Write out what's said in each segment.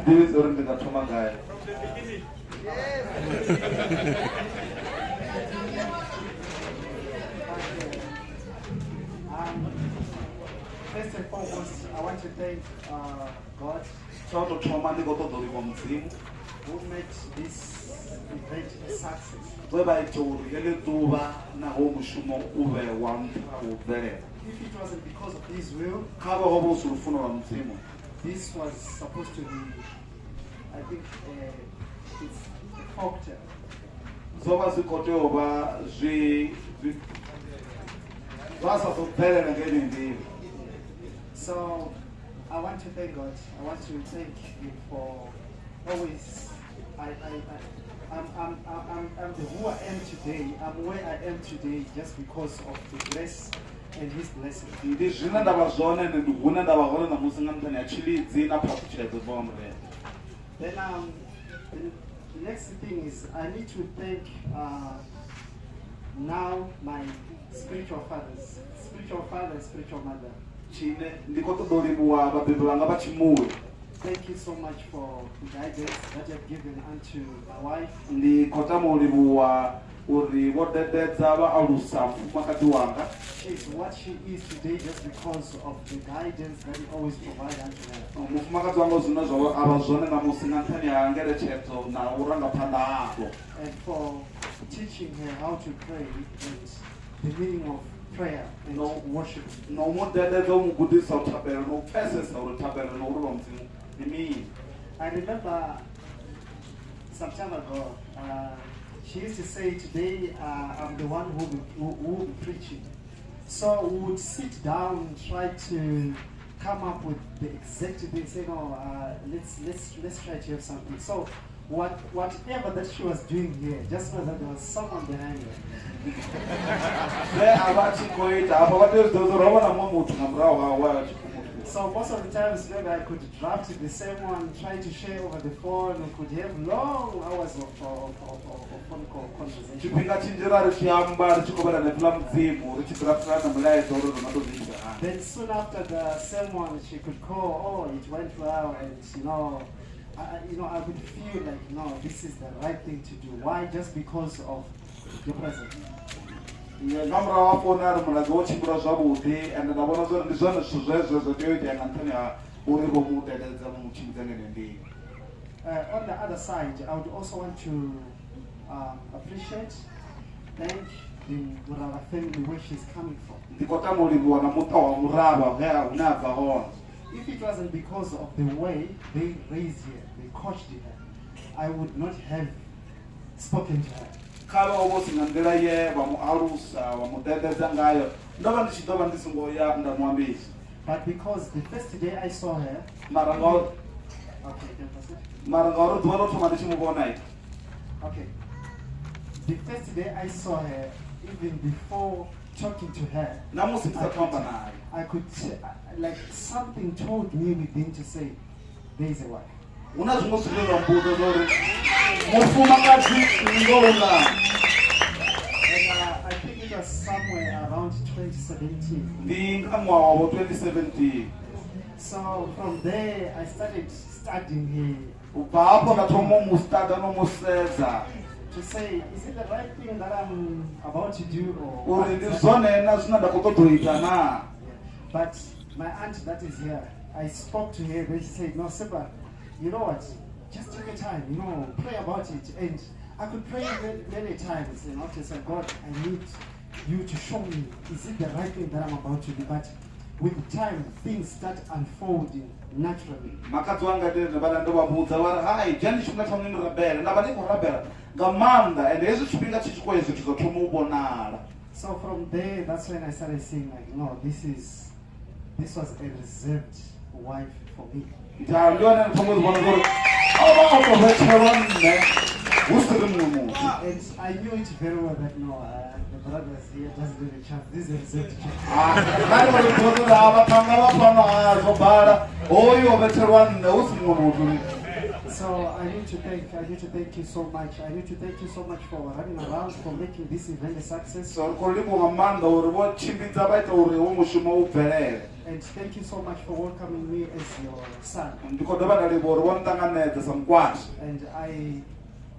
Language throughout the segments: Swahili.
This or the Tomangai. First and foremost, I want to thank God Tsha u tou thoma ndi khou ṱoḓa u livhuwa mudzimu who made this event a success. we vha ita uri heḽi ḓuvha na hoyu mushumo u vhe wa nṱha u bvelela. If it wasn't because of His will, Kha vha ho vha hu si lufuno lwa mudzimu, this was supposed to be, I think, it's a folktale. zwo vha zwi khou tea u vha zwa sa ḓo bvelela nga heneyi nḓila. So I want to thank God. I want to thank Him for always. I'm the who I am today. I'm where I am today just because of the grace and His blessing. Ndi zwine nda vha zwone ende ndi hune nda vha hone ṋamusi nga nṱhani ha tshilidzi na phaṱhutshedzo dzo murena. Then the next thing is I need to thank now my spiritual fathers, spiritual father and spiritual mother. Tshine ndi khou ṱoḓa u livhuwa vhabebi vhanga vha tshimuya. Thank you so much for the guidance that you have given unto my wife. Ndi khou tama u livhuwa uri vho dededza vha alusa mufumakadzi wanga. She is what she is today just because of the guidance that you always provide unto her. Mufumakadzi wanga zwine zwa avha zwone ṋamusi nga nṱhani ha ngeletshedzo na u rangaphanḓa havho. And for teaching her how to pray and the meaning of prayer and worship. No mu dededza u mu gudisa u thabela na u pfesesa uri thabela na u luvha mudzimu ndi mini. I remember some time ago, she used to say, today I'm the one who will be preaching. So we would sit down and try to come up with the exact thing, say, no, let's try to have something. So whatever that she was doing here, just know that there was someone behind her. So most of the times, maybe I could draft the same one, try to share over the phone, and could have long hours of phone call conversation. Then soon after the same one, she could call, oh, it went well, and I would feel like, no, this is the right thing to do. Why? Just because of your presence. Nga murahu ha founu ari mulaedza wo tshimbila zwavhuḓi ende nda vhona zwori ndi zwone zwithu zwezwo zwo tea u itea nga nṱhani ha uri vho mu dededza vho mu tshimbidza nga heneyo nḓila. On the other side, I would also want to appreciate, thank the Murava family where she's coming from. Ndi khou tama u livhuwa na muṱa wa Murava hune a bva hone. If it wasn't because of the way they raised her, they coached her, I would not have spoken to her. Kha vha vho si nga nḓila ye vha mu alusa vha mu dededza ngayo ndo vha ndi tshi ḓo vha ndi songo ya nda mu ambisa. But because the first day I saw her, mara ngauri ḓuvha ḽo thoma ndi tshi mu vhona. Okay, the first day I saw her, even before talking to her, namusi ndi sa thu amba naye, I could like something told me within to say there is a wife. Huna zwiṅwe zwine zwa mbudza zwauri mufumakadzi ndo lungana. I think it was somewhere around 2017. Ndi nga ṅwaha wa 2017. So from there I started studying her. Ubva hafho nda thoma u mu studa no mu sedza to say, is it the right thing that I'm about to do or uri ndi zwone na zwine nda khou ṱoḓa u ita na. But my aunt that is here, I spoke to her and she said, no, Sipa, you know what, just take your time, pray about it. And I could pray many times and after say, God, I need you to show me, is it the right thing that I'm about to do? But with time, things start unfolding naturally. Makadzi wanga ndi vhala ndo vha vhudza vha ri hai dzhani tshifhinga tsha muni rabela nda vha ndi khou rabela nga maanḓa ende hezwi tshifhinga tshi tshi khou ya zwithu zwa thoma u vhonala. So from there, that's when I started saying like, no, this was a reserved wife for me. Ndi yone ndi thoma u vhona uri o to vhetshelwa nne hu si ri muṅwe muthu. And I knew it very well that no, the brothers here doesn't have a chance. This is a reserved chance. Nani vha ḓo ḓa vha phanga vha fana zwo bala hoyu o vhetshelwa nne hu si muṅwe muthu. So I need to thank you so much. I need to thank you so much for running around, for making this event a success. So khou livhuwa nga maanḓa uri vho tshimbidza vha ita uri hu mushumo u bvelele. And thank you so much for welcoming me as your son. Ndi khou dovha nda livhuwa uri vho nṱanganedza sa mukwati. And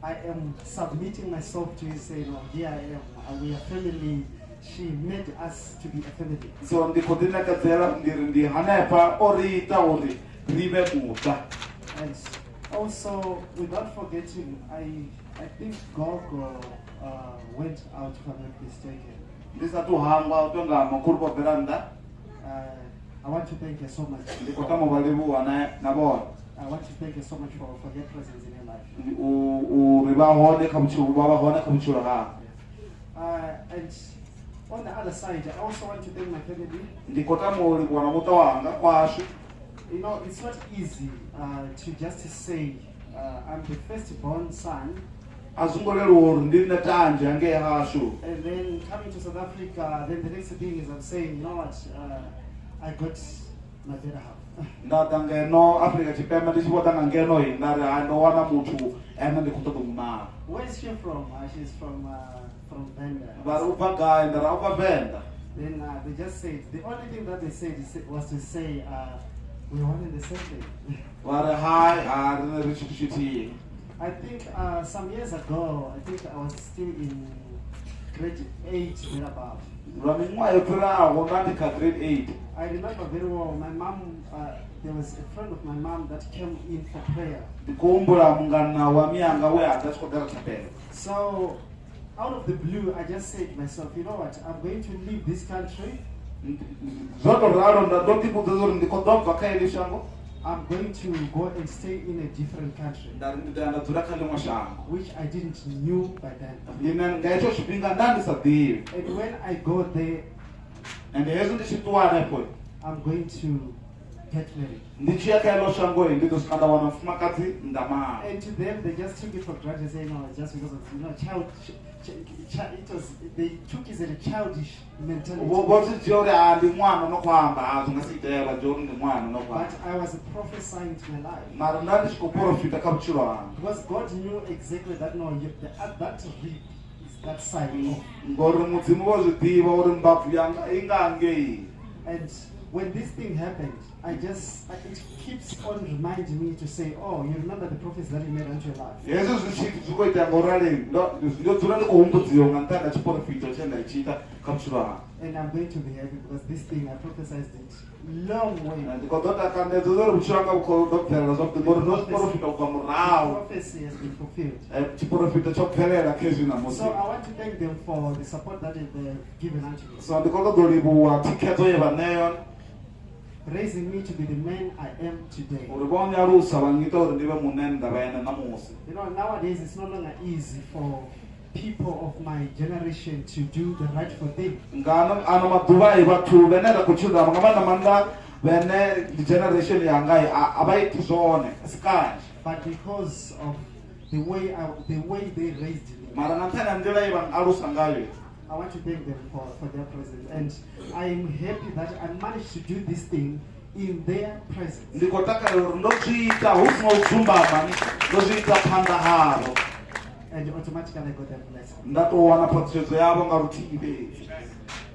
I am submitting myself to you, saying, no, here I am. We are family. she made us to be a family. So ndi khou ḓi nekedzela ndi hanefha o ri ita uri ri vhe muṱa. And also, without forgetting, I think Gogo went out, if I'm not mistaken. Ndi sathu hangwa u tonga makhulu vho bvela nnḓa. I want to thank you so much. Ndi khou tama u vha livhuwa na vhone. I want to thank you so much for their presence in your life. Uri vha hone kha vhutshilo vha hone kha vhutshilo ha. And on the other side, I also want to thank my family. Ndi khou tama u livhuwa na muṱa wanga kwashu. You know, it's not easy to just say I'm the firstborn son. Azungo leluwa uri ndi nne tanje hangei hashu. And then coming to South Africa, then the next thing is I'm saying, you know what, I got my better half. Nda ḓa ngeno Afrika Tshipembe ndi tshi vho ḓa nga ngeno nda ri ha ndo wana muthu ene ndi khou ṱoḓa u mala. Where is she from? She's from Venda. Vha ri u bva gai? Nda ri u bva Venḓa. Then they just said, the only thing that they said was to say, we were in the same thing. Vha ri hai ha ri ri tshithu tshithihi. I think some years ago, I think I was still in grade 8, thereabout. Lwa miṅwaha yo fhiraho nda ndi kha grade 8. I remember very well, my mom, there was a friend of my mom that came in for prayer. Ndi khou humbula mungana wa mianga we a ḓa tshi khou ḓela thapelo. So, out of the blue, I just said to myself, you know what, I'm going to leave this country. Zwo tou ralo nda ḓo ḓivhudza uri ndi khou ḓo bva kha heḽi shango. I'm going to go and stay in a different country. Nda ri ndi ḓo ya nda dzula kha ḽiṅwe shango. Which I didn't knew by then. Nga hetsho tshifhinga nda ndi sa ḓivhi. And when I go there, And hezwi ndi tshi ṱuwa hanefho I'm going to get married. ndi tshi ya kha heḽo shango ndi ḓo swika nda wana mufumakadzi nda mala. And to them, they just took it for granted, saying, no, just because of, you know, they took it as a childish mentality. Vho zwi dzhia uri ndi ṅwana o no khou amba zwi nga si itee vha dzhia uri ndi ṅwana o no khou amba. But I was prophesying to my life. Mara nda ndi tshi khou profita kha vhutshilo hanga. Because God knew exactly that, no, that rib is that side of. Ngori mudzimu vho zwi ḓivha uri mbabvu yanga i nga ngei. And when this thing happened, it keeps on reminding me to say, oh, you remember the prophets that you made unto your life. Hezwi zwi khou itea ngaurali ndo dzula ndi khou humbudziwa nga nṱhani ha tshiprofito tshe nda tshi ita kha vhutshilo hanga. And I'm going to be happy because this thing, I prophesied it long way. Ndi khou ḓo takandedza uri vhutshilo hanga vhu khou ḓo bvelela zwavhuḓi ngori ndo tshiprofita u bva murahu. Prophecy has been fulfilled. Tshiprofito tsho bvelela kha hezwi namusi. So I want to thank them for the support that they've given unto me. So ndi khou ṱoḓa u livhuwa thikhedzo ye vha ṋea raising me to be the man I am today. uri vho nyalusa vha ngita uri ndi vhe munene nda vha ene namusi. You know, nowadays it's no longer easy for people of my generation to do the rightful thing. Ngano ano maḓuvha vhathu vhane ra khou tshila nga maanḓa maanḓa vhane generation yanga a vha iti zwone si kanzhi. But because of the way they raised me. Mara nga nṱhani ha nḓila ye vha alusa ngayo. I want to thank them for their presence, and I'm happy that I managed to do this thing in their presence. Ndi khou takalela uri ndo zwi ita hu si na u dzumbama ndo zwi ita phanḓa havho. And automatically I got that blessing. Nda tou wana phaṱhusedzo yavho nga luthihi fhedzi.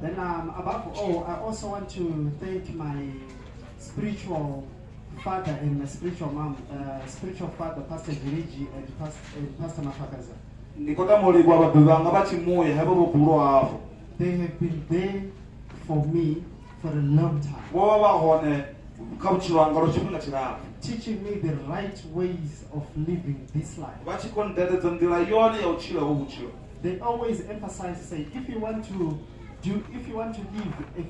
Then above all, I also want to thank my spiritual father and my spiritual mom, spiritual father, Pastor Jiriji and Pastor Mafakaza. Ndi khou tama u livhuwa vhabebi vhanga vha Tshimuya havho vho bulwa hafho. They have been there for me for a long time. Vho vha vha hone kha vhutshilo hanga lwa tshifhinga tshilapfu. Teaching me the right ways of living this life. Vha tshi khou ndededza nḓila yone ya u tshila hovhu vhutshilo. They always emphasize, say, if you want to live a